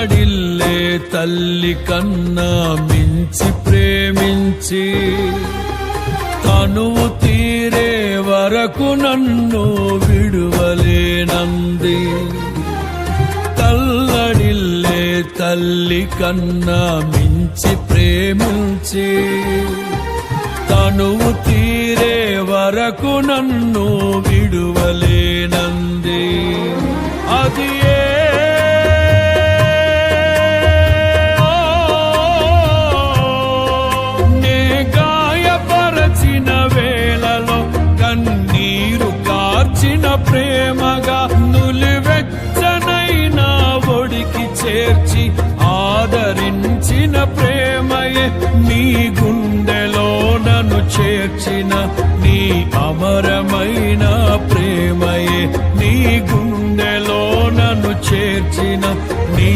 తల్లడిల్లే తల్లి కన్నా మించి ప్రేమించి తనువు తీరే వరకు నన్ను విడువలేనంది. తల్లడిల్లే తల్లి కన్నా మించి ప్రేమించి తనువు తీరే వరకు నన్ను విడువలేనంది. అది నే గాయపరచిన వేళలో కన్నీరు కార్చిన ప్రేమగా నులివెచ్చనైన ఒడికి చేర్చి ఆదరించిన ప్రేమయే నీ గుండెలో నన్ను చేర్చిన నీ అమరమైన ప్రేమయే నీ గుండెలో నన్ను చేర్చిన నీ